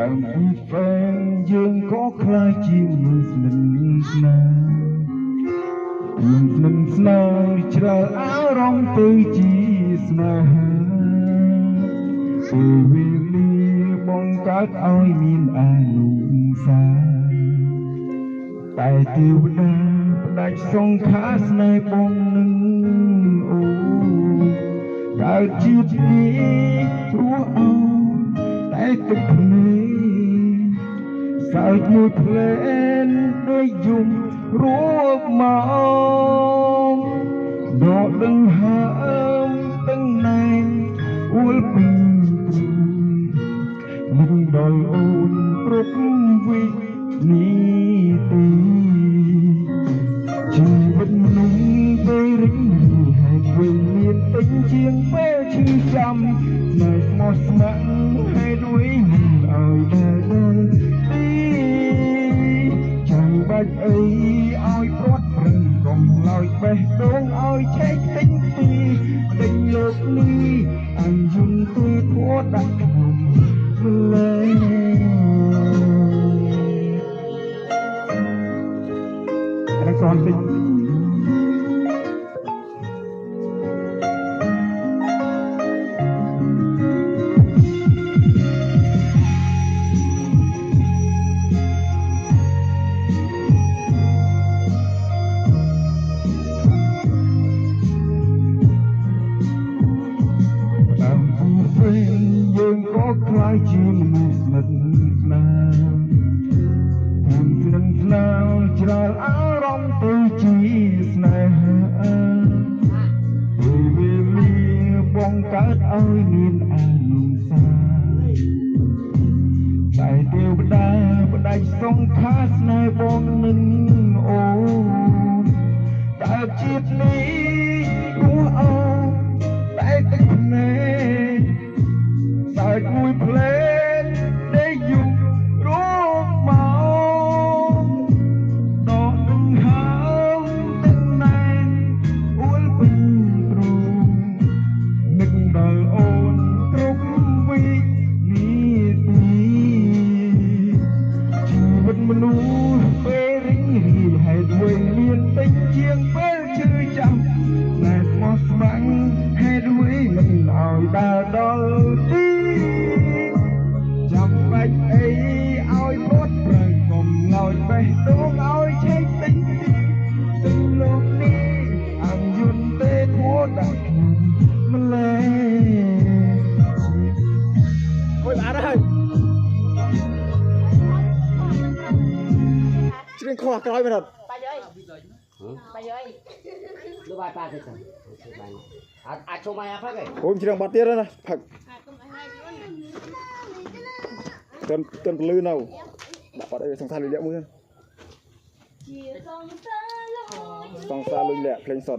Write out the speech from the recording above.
ដើមពីហ្វេងយើងក៏ខ្លាចជាមនុស្សស្និទ្ធស្នាលយើងស្និទ្ធស្នាលច្រើនអារម្មណ៍ទៅជាស្នេហាពេលវេលាបង្កើតឲ្យមានអនុសាតែទេវតាផ្ដាច់សង្ខារស្នេហ៍បងនឹងអូកើតជាតិនេះព្រោះអោតែទឹកភ្នែកសើចមួយភ្លែនដូចយំរួបមកដកដង្ហើមទាំងណែនអួលពីមិនដល់អូនគ្រប់វិនាទីជីវិតមនុស្សពេលរីកហេតុវិញមានពេញជាងពេលឈឺចាំនៅស្មោះស្ម័គ្រហេតុវិញមិនឲ្យដែលទីចាំបាច់អីឲ្យព្រាត់ប្រឹងកុំឡើយបេះដូងឲ្យឆែកទិញទីដេញលោកនេះអញយន្តទេធួដាក់ខ្ញុំម្លេះតែគ្រាន់តិចយើងក៏ខ្លាចជាមនុស្សស្និទ្ធស្នាលខ្ញុំស្និទ្ធស្នាលច្រើនអារម្មណ៍ទៅជាស្នេហាពេលវេលាបង្កើតឲ្យមានអនុសាតែទេវតាផ្ដាច់សង្ខារស្នេហ៍បងនឹងអូតែជាតិនេះព្រោះអោតែទឹកភ្នែកសើចមួយភ្លែនដែលយំរួមមកដកដង្ហើមទាំងណែនអួលពេញទ្រូងនឹកដល់អូនគ្រប់វិនាទីជីវិតមនុស្សពេលរីករាយហេតុវិញមានតិចជាងពេលឈឺចាំតែស្មោះស្ម័គ្រហេតុវិញមិនឲ្យដើរដល់ទីចាំបាច់អីឲ្យព្រាត់ប្រឹងកុំឡើយបេះដូងឲ្យឆែកទិញទីទិញលោកនេះអញយន្តទេធួដាក់ខ្ញុំម្លេះអូយបានហើយច្រៀងខុសក្រោយមែនអត់បាយអើយបាយអើយលោកបាយប៉ាទេចឹងអាចចូលមកផឹកឯងអូនច្រៀងបាត់ទៀតណាផឹកទន់ពលឺនៅដាក់បាត់អីសង្សារលុយលាក់មួយសង្សារលុយលាក់ភ្លេងសត